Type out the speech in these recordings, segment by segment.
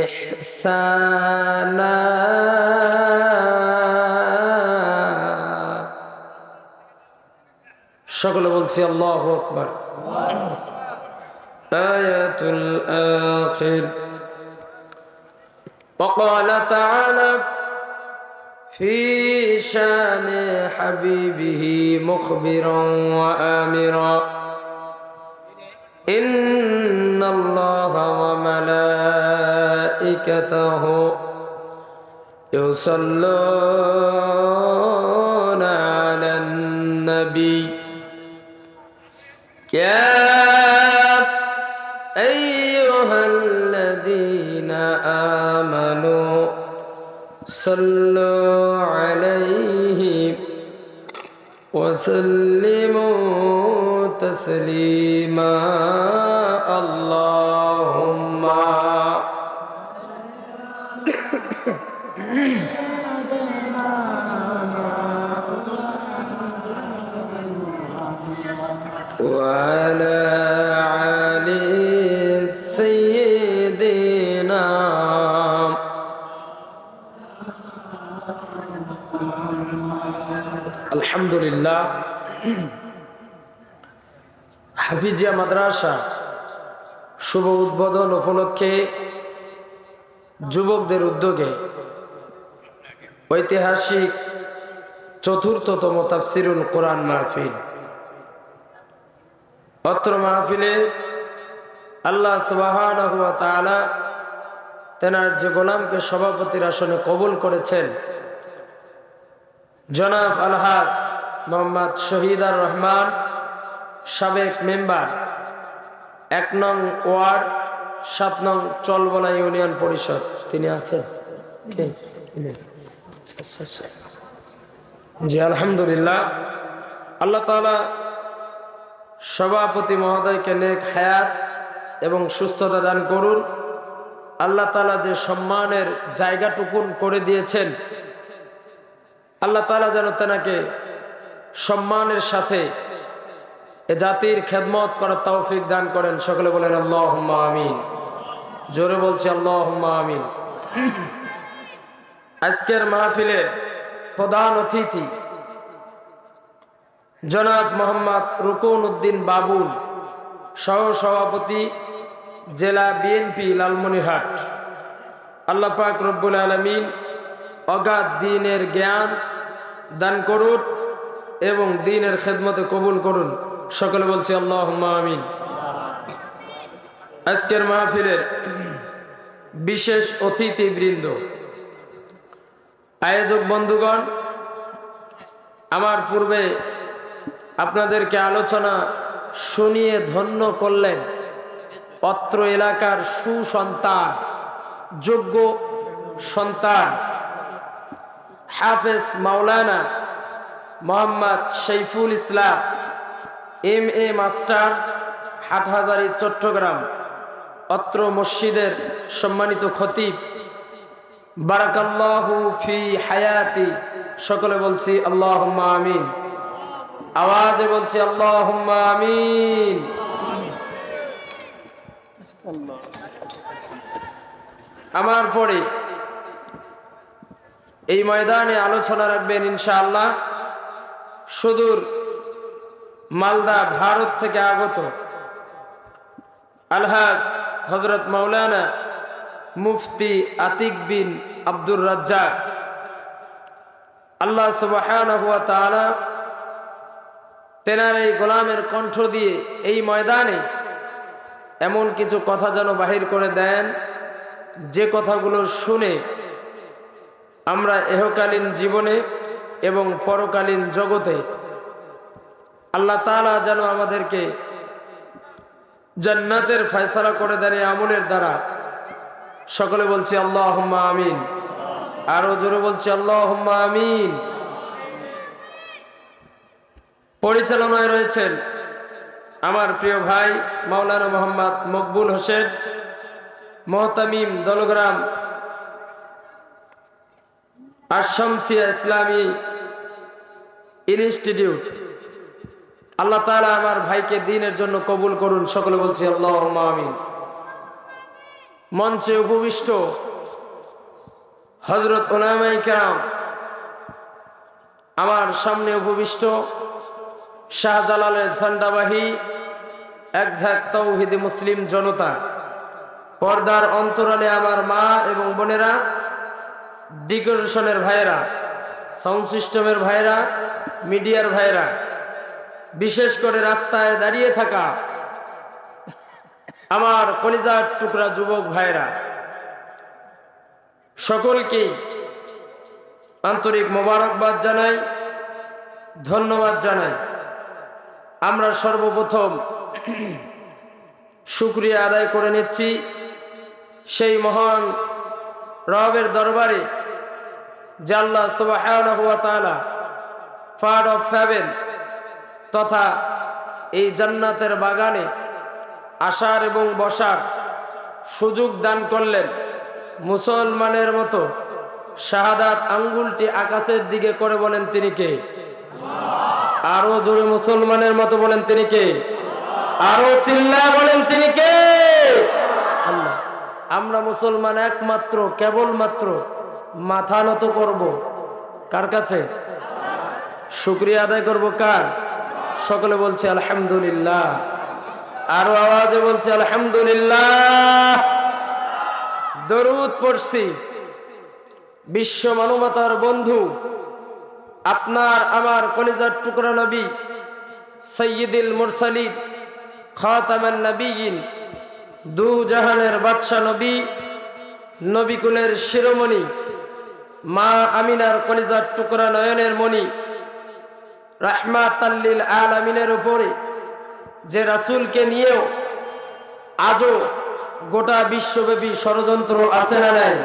إحسانا সকলে বলছি আল্লাহু আকবার। আয়াতুল আখির وقال تعالى في شان حبيبه مخبرا وآمرا إن الله وملائكته يصلون على النبي يا أيها الذين آمنوا صلوا عليه وسلموا تسليما اللهم وعلى آل سيدنا আলহামদুলিল্লাহ। হাফিজিয়া মাদ্রাসা শুভ উদ্বোধন উপলক্ষে যুবকদের উদ্যোগে ঐতিহাসিক চতুর্থতম তাফসিরুল কোরআন মাহফিল। অত্র মাহফিলে আল্লাহ সুবহানাহু ওয়া তাআলা তেনার যে গোলামকে সভাপতির আসনে কবুল করেছেন, জনাব আলহাজ মোহাম্মদ শহীদার রহমান, সাবেক মেম্বার ১ নং ওয়ার্ড ৭ নং চলবলা ইউনিয়ন পরিষদ, তিনি আছেন। জি আলহামদুলিল্লাহ। আল্লাহ তাআলা সভাপতি মহোদয়কে নেক হায়াত এবং সুস্থতা দান করুন। আল্লাহ তাআলা যে সম্মানের জায়গাটুকুন করে দিয়েছেন, আল্লাহ তাআলা যেন তেনাকে সম্মানের সাথে এ জাতির খেদমত করার তৌফিক দান করেন। সকলে বলেন আল্লাহুম্মা আমিন। জোরে বলছি আল্লাহুম্মা আমিন। আজকের মাহফিলের প্রধান অতিথি জনাব মোহাম্মদ রুকন উদ্দিন বাবুল, সহ সভাপতি জেলা বিএনপি লালমনিরহাট। আল্লাহ পাক রব্বুল আলামিন অগাধ দ্বীনের জ্ঞান দান করুন এবং দ্বীনের খেদমতে কবুল করুন। সকলে বলছি আল্লাহুম্মা আমিন। আজকের মাহফিলের বিশেষ অতিথিবৃন্দ, আয়োজক বন্ধুগণ, আমার পূর্বে আপনাদেরকে আলোচনা শুনিয়ে ধন্য করলেন অত্র এলাকার সুসন্তান, যোগ্য সন্তান হাফেজ মাওলানা মোহাম্মদ শৈফুল ইসলাম, MA মাস্টার্স, হাটহাজারী, চট্টগ্রাম। অত্র মসজিদের সম্মানিত খতিব, বারাকাল্লাহু ফি হায়াতি। সকলে বলছি আল্লাহুম্মা আমিন। আওয়াজে বলছি আল্লাহুম্মা আমিন। আমার পরে এই ময়দানে আলোচনা রাখবেন ইনশাআল্লাহ সুদূর মালদা ভারত থেকে আগত আলহাজ হযরত মাওলানা মুফতি আতিক বিন আব্দুর রাজ্জাক। আল্লাহ সুবহানাহু ওয়া তাআলা তেনার এই গোলামের কণ্ঠ দিয়ে এই ময়দানে এমন কিছু কথা যেন বাহির করে দেন, যে কথাগুলো শুনে আমরা ইহকালীন জীবনে এবং পরকালীন জগতে আল্লাহ তাআলা যেন আমাদেরকে জান্নাতের ফয়সালা করে দেন এই আমলের দ্বারা। সকলে বলছি আল্লাহুম্মা আমিন। আরো জোরে বলছি আল্লাহুম্মা আমিন। পরিচালনায় রয়েছেন আমার প্রিয় ভাই মাওলানা মোহাম্মদ মকবুল হোসেন, মোহতামিম, দলগ্রাম আশামসিয়া ইসলামী ইনস্টিটিউট। আল্লাহ তাআলা আমার ভাইকে দ্বীনের জন্য কবুল করুন। সকলে বলছি আল্লাহুম্মা আমিন। মঞ্চে উপবিষ্ট হযরত উলামায়ে কেরাম, আমার সামনে উপবিষ্ট শাহজালালের ঝান্ডাবাহী একঝাঁক তাওহীদি মুসলিম জনতা, পর্দার অন্তরালে আমার মা এবং বোনেরা, ডেকোরেশনের ভাইয়েরা, সাউন্ড সিস্টেমের ভাইয়েরা, মিডিয়ার ভাইয়েরা, বিশেষ করে রাস্তায় দাঁড়িয়ে থাকা আমার কলিজার টুকরা যুবক ভাইয়েরা, সকলকে আন্তরিক মোবারকবাদ জানাই, ধন্যবাদ জানাই। আমরা সর্বপ্রথম শুকরিয়া আদায় করে নিচ্ছি সেই মহান রবের দরবারে যে আল্লাহ সুবহানাহু ওয়া তাআলা ফার্ড অফ হেভেন তথা এই জান্নাতের বাগানে আসার এবং বসার সুযোগ দান করলেন। মুসলমানের মতো শাহাদাত আঙ্গুলটি আকাশের দিকে করে বলেন তিনি কে? আরো জোরে মুসলমানের মতো বলেন তিনি কে? আরো চিল্লায় বলেন তিনি কে? আল্লাহ। আমরা মুসলমান একমাত্র কেবলমাত্র মাথা নত করব কার কাছে? শুকরিয়া আদায় করব কার? সকলে বলছে আলহামদুলিল্লাহ, আরো আওয়াজে বলছে আলহামদুলিল্লাহ। দরুদ পড়ছি বিশ্ব মানবতার বন্ধু, আপনার আমার কলিজার টুকরা নবী সাইয়্যিদুল মুরসালিন খাতামান নবিয়্যিন, দু জাহানের বাদশা নবী, নবীকুলের শিরোমণি, মা আমিনার কলিজার টুকরা নয়নের মণি, রাহমাতাল লিল আলামিনের উপরে যে রাসূলকে নিয়েও আজও গোটা বিশ্বব্যাপী ষড়যন্ত্র আছে না নাই?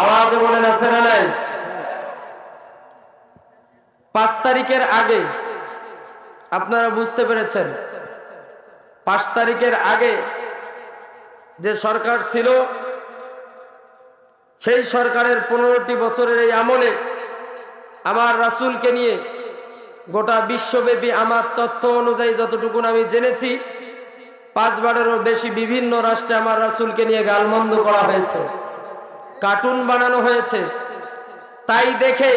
আওয়াজে বলেন আছে না নাই? 5 তারিখের আগে আপনারা বুঝতে পেরেছেন, 5 তারিখের আগে যে সরকার ছিল সেই সরকারের 15টি বছরের এই আমলে আমার রাসূলকে নিয়ে গোটা বিশ্বব্যাপী আমার তথ্য অনুযায়ী যতটুকু আমি জেনেছি 5 বারেরও বেশি বিভিন্ন রাষ্ট্রে আমার রাসূলকে নিয়ে গালমন্দ করা হয়েছে, কার্টুন বানানো হয়েছে। তাই দেখে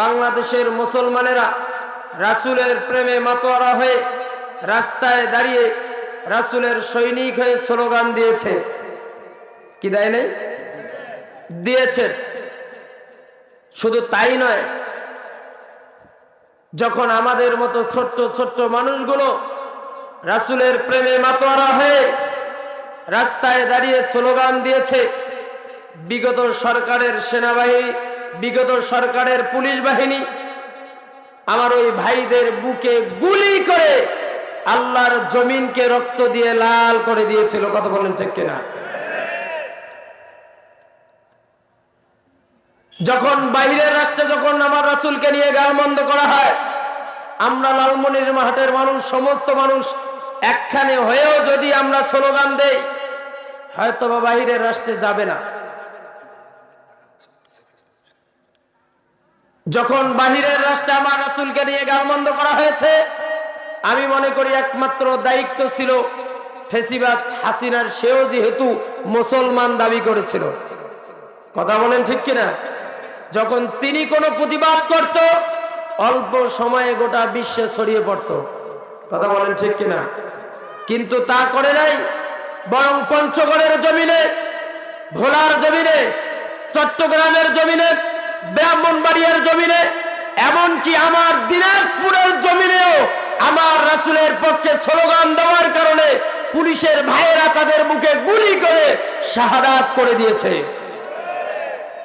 বাংলাদেশের মুসলমানেরা রাসূলের প্রেমে মাতোয়ারা হয়ে রাস্তায় দাঁড়িয়ে রাসূলের সৈনিক হয়ে স্লোগান দিয়েছে। কি দেয় নাই? দিয়েছে। শুধু তাই নয়, যখন আমাদের মতো ছোট্ট ছোট্ট মানুষগুলো রাসূলের প্রেমে মাতোয়ারা হয়ে রাস্তায় দাঁড়িয়ে স্লোগান দিয়েছে, বিগত সরকারের সেনাবাহিনী, বিগত সরকারের পুলিশ বাহিনী আমার ওই ভাইদের বুকে গুলি করে আল্লাহর জমিনকে রক্ত দিয়ে লাল করে দিয়েছিল। কথা বলেন ঠিক কিনা? যখন বাইরের রাষ্ট্রে যখন আমার রাসূলকে নিয়ে গালমন্দ করা হয়, আমরা লালমনিরহাটের মানুষ, সমস্ত মানুষ একখানে হয়েও যদি আমরা স্লোগান দেই, হয়তো বা বাইরের রাষ্ট্রে যাবে না। যখন বাহিরের রাষ্ট্রে আমার রাসূলকে নিয়ে গালমন্দ করা হয়েছে, আমি মনে করি একমাত্র দায়িত্ব ছিল ফেসিবাদ হাসিনার, সেও যেহেতু মুসলমান দাবি করেছিল। কথা বলেন ঠিক কিনা? যখন তিনি কোনো প্রতিবাদ করত, অল্প সময়ে গোটা বিশ্বে ছড়িয়ে পড়ত। কথা বলেন ঠিক কিনা? কিন্তু তা করে নাই, বরং পঞ্চগড়ের জমিনে, ভোলার জমিনে, চট্টগ্রামের জমিনে, ব্রাহ্মণবাড়িয়ার জমিনে, এমনকি আমার দিনাজপুরের জমিনেও আমার রাসূলের পক্ষে স্লোগান দেওয়ার কারণে পুলিশের ভাইয়েরা তাদের বুকে গুলি করে শাহাদাত করে দিয়েছে।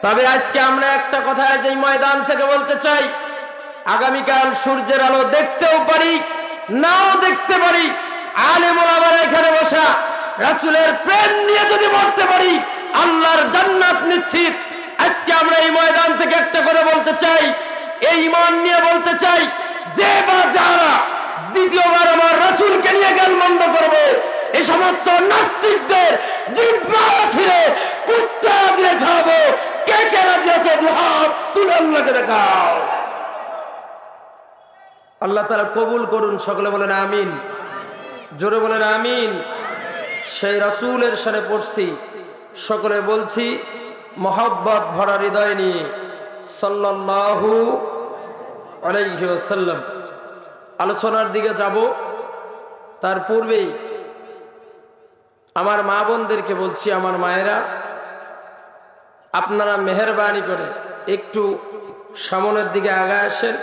তবে আজকে আমরা একটা কথা যে ময়দান থেকে বলতে চাই, আগামীকাল সূর্যের আলো দেখতেও পারি, নাও দেখতে পারি। আলেম ওলামারা এখানে বসা রাসূলের প্রেম নিয়ে যদি মরতে পারি, আল্লাহর জান্নাত নিশ্চিত। আজকে আমরা এই ময়দান থেকে একটা করে বলতে চাই, এই ঈমান নিয়ে বলতে চাই, যে বা যারা দ্বিতীয়বার আমার রাসূলকে নিয়ে গালমন্দ করবে, এই সমস্ত নাস্তিকদের জিহ্বা ছিঁড়ে কুত্তা দিয়ে খাবো। কে কে রাজি আছে? হাত তুলে আল্লাহকে দেখাও। আল্লাহ তাআলা কবুল করুন। সকলে বলেন আমিন, জোরে বলেন আমিন। সেই রাসূলের শানে পড়ছি, সকলে বলছি মহব্বত ভরা হৃদয় নিয়ে সাল্লাল্লাহু আলাইহি ওয়াসাল্লাম। আলোচনার দিকে যাব, তার পূর্বেই আমার মা বোনদেরকে বলছি, আমার মায়েরা, আপনারা মেহেরবানি করে একটু সামনের দিকে আগায় আসেন,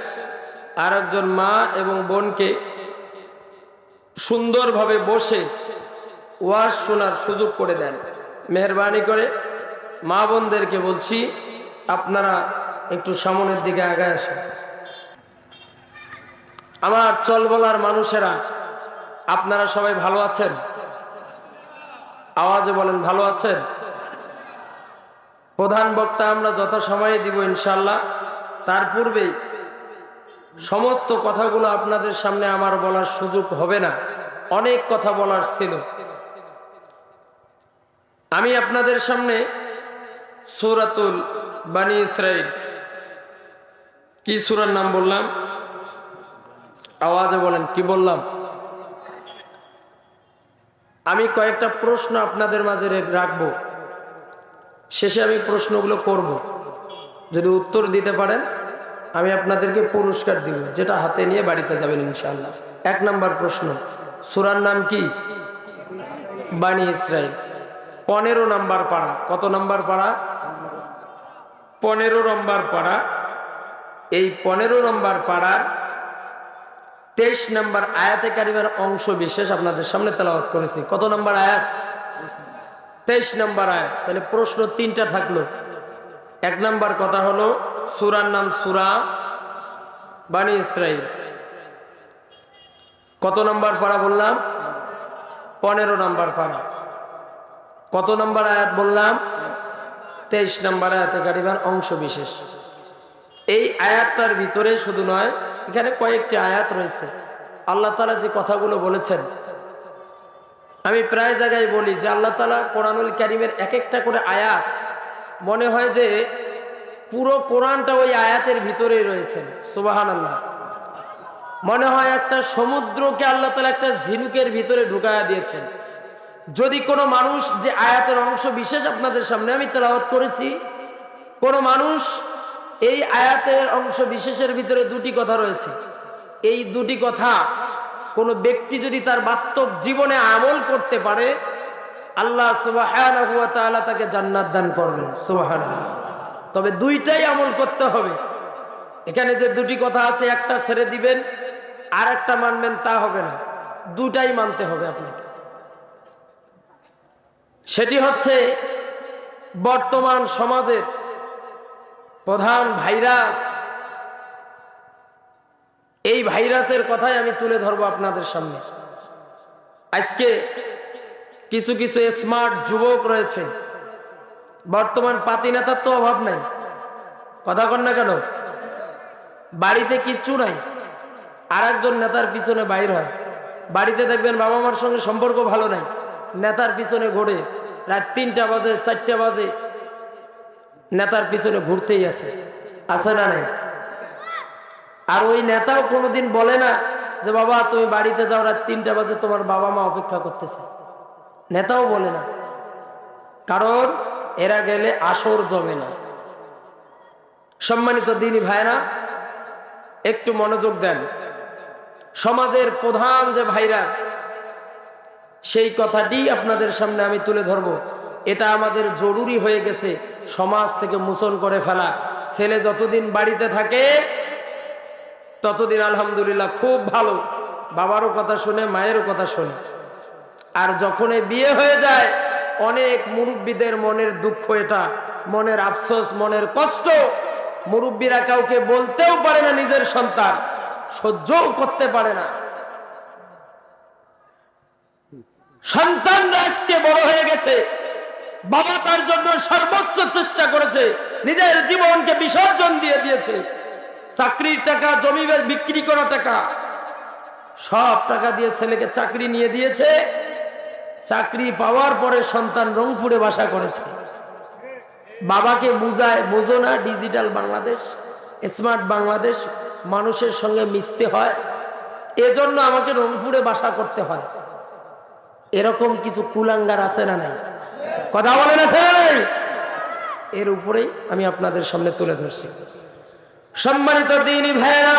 আর একজন মা এবং বোনকে সুন্দরভাবে বসে ওয়াজ শোনার সুযোগ করে দেন। মেহেরবানি করে মা বোনদেরকে বলছি, আপনারা একটু সামনের দিকে আগায় আসেন। আমার চল বলার মানুষেরা, আপনারা সবাই ভালো আছেন? আওয়াজে বলেন, ভালো আছেন? প্রধান বক্তা আমরা যত সময় দিব ইনশাল্লাহ। তার পূর্বেই সমস্ত কথাগুলো আপনাদের সামনে আমার বলার সুযোগ হবে না, অনেক কথা বলার ছিল। আমি আপনাদের সামনে সূরাতুল বানি ইসরাইল, কি সূরার নাম বললাম? আওয়াজে বলেন, কি বললাম? আমি কয়েকটা প্রশ্ন আপনাদের মাঝে রাখবো, শেষে আমি প্রশ্নগুলো করব। যদি উত্তর দিতে পারেন আমি আপনাদেরকে পুরস্কার দিব, যেটা হাতে নিয়ে বাড়িতে যাবেন ইনশাআল্লাহ। 1 নম্বর প্রশ্ন, সূরার নাম কি? বানি ইসরাইল। 15 নম্বর পারা। কত নম্বর পারা? 15 নম্বর পারা। এই 15 নম্বর পারার 23 নম্বর আয়াতে কারিমার অংশ বিশেষ আপনাদের সামনে তেলাওয়াত করেছি। কত নম্বর আয়াত? 23 নম্বর আয়াত। তাহলে প্রশ্ন 3টা থাকলো। 1 নম্বর কথা হলো, সূরার নাম সূরা বানি ইসরাইল। কত নম্বর পারা বললাম? 15 নম্বর পারা। কত নম্বর আয়াত বললাম? 23 নম্বর আয়াতে কারিমার অংশ বিশেষ। এই আয়াতটার ভিতরে শুধু নয়, এখানে কয়েকটি আয়াত রয়েছে। আল্লাহ তাআলা যে কথাগুলো বলেছেন, আমি প্রায় জায়গায় বলি যে আল্লাহ তাআলা কোরআনুল কারীমের এক একটা করে আয়াত মনে হয় যে পুরো কোরআনটা ওই আয়াতের ভিতরেই রয়েছে। সুবহানাল্লাহ। মনে হয় একটা সমুদ্রকে আল্লাহ তাআলা একটা ঝিনুকের ভিতরে ঢুকায়া দিয়েছেন। যদি কোনো মানুষ, যে আয়াতের অংশ বিশেষ আপনাদের সামনে আমি তেলাওয়াত করেছি, কোনো মানুষ এই আয়াতের অংশ বিশেষের ভিতরে 2টি কথা রয়েছে, এই 2টি কথা কোনো ব্যক্তি যদি তার বাস্তব জীবনে আমল করতে পারে, আল্লাহ সুবহানাহু ওয়া তাআলা তাকে জান্নাত দান করবেন। সুবহানাল্লাহ। তবে 2টাই আমল করতে হবে। এখানে যে 2টি কথা আছে, একটা ছেড়ে দিবেন আর একটা মানবেন তা হবে না, 2টাই মানতে হবে আপনাকে। সেটি হচ্ছে বর্তমান সমাজের প্রধান ভাইরাস। এই ভাইরাসের কথাই আমি তুলে ধরবো আপনাদের সামনে। আজকে কিছু কিছু স্মার্ট যুবক রয়েছে, বর্তমান পাতি নেতার তো অভাব নাই, কথা কন না কেন? বাড়িতে কিচ্ছু নাই, আর একজন নেতার পিছনে বাইর হয়। বাড়িতে দেখবেন বাবা মার সঙ্গে সম্পর্ক ভালো নাই, নেতার পিছনে ঘোরে, রাত 3টা বাজে 4টা বাজে নেতার পিছনে ঘুরতেই আছে না নাই? আর ওই নেতাও কোনোদিন বলে না যে বাবা তুমি বাড়িতে যাও, রাত 3টা বাজে তোমার বাবা মা অপেক্ষা করতেছে। নেতাও বলে না, কারণ এরা গেলে আসর জমে না। সম্মানিত দিনী ভাইরা, একটু মনোযোগ দেন। সমাজের প্রধান যে ভাইরাস, সেই কথাটি আপনাদের সামনে আমি তুলে ধরবো। এটা আমাদের জরুরি হয়ে গেছে সমাজ থেকে মোচন করে ফেলা। ছেলে যতদিন বাড়িতে থাকে ততদিন আলহামদুলিল্লাহ খুব ভালো, বাবারও কথা শুনে, মায়েরও কথা শুনে। আর যখন বিয়ে হয়ে যায়, অনেক মুরব্বীদের মনের দুঃখ, এটা মনের আফসোস, মনের কষ্ট। মুরব্বীরা কাউকে বলতেও পারে না, নিজের সন্তান সহ্যও করতে পারে না। সন্তানরা আজকে বড় হয়ে গেছে, বাবা তার জন্য সর্বোচ্চ চেষ্টা করেছে, নিজের জীবনকে বিসর্জন দিয়ে দিয়েছে। চাকরির টাকা, জমি বিক্রি করা টাকা, সব টাকা দিয়ে ছেলেকে চাকরি নিয়ে দিয়েছে। চাকরি পাওয়ার পরে সন্তান রংপুরে বাসা করেছে। বাবাকে বুঝায়, বোঝো না ডিজিটাল বাংলাদেশ, স্মার্ট বাংলাদেশ, মানুষের সঙ্গে মিশতে হয়, এজন্য আমাকে রংপুরে বাসা করতে হয়। এরকম কিছু কুলাঙ্গার আছে না নাই? কথা বলেন আছে না নাই? এর উপরেই আমি আপনাদের সামনে তুলে ধরছি। সম্মানিত দ্বীনি ভাইরা,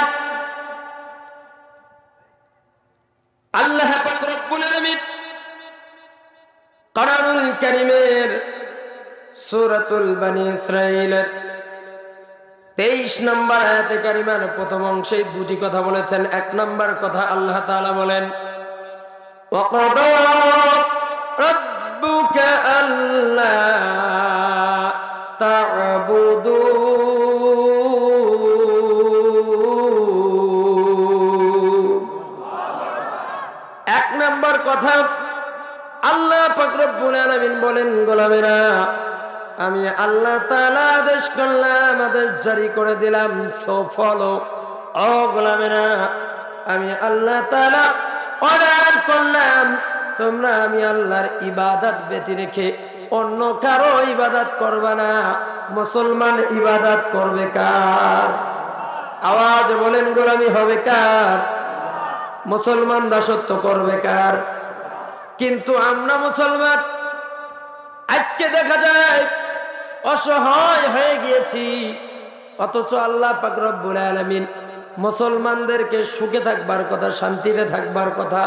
আল্লাহ পাক রব্বুল আলামিন কোরআনুল কারীমের সূরাতুল বনী ইসরাঈলের 23 নম্বর আয়াতে কারিমার প্রথম অংশে দুটি কথা বলেছেন। এক নম্বর কথা আল্লাহ তাআলা বলেন, ওয়াকাদা রাব্বুকা আল্লা তা'বুদু এক নম্বর কথা আল্লাহ পাক রব্বুল আলামিন বলেন, গোলামেরা আমি আল্লাহ তাআলা আদেশ করলাম, আদেশ জারি করে দিলাম, সো ফলো। ও গোলামেরা আমি আল্লাহ তাআলা অর্ডার করলাম, তোমরা আমি আল্লাহর ইবাদত ব্যতি রেখে অন্য কারো ইবাদত করবে না। মুসলমান ইবাদত করবে কার? আওয়াজ বলেন, গোলামি হবে কার? মুসলমান দাসত্ব করবে কার? কিন্তু আমরা মুসলমান আজকে দেখা যায় অসহায় হয়ে গিয়েছি, অথচ আল্লাহ পাক রব্বুল আলামিন মুসলমানদেরকে সুখে থাকবার কথা, শান্তিতে থাকবার কথা,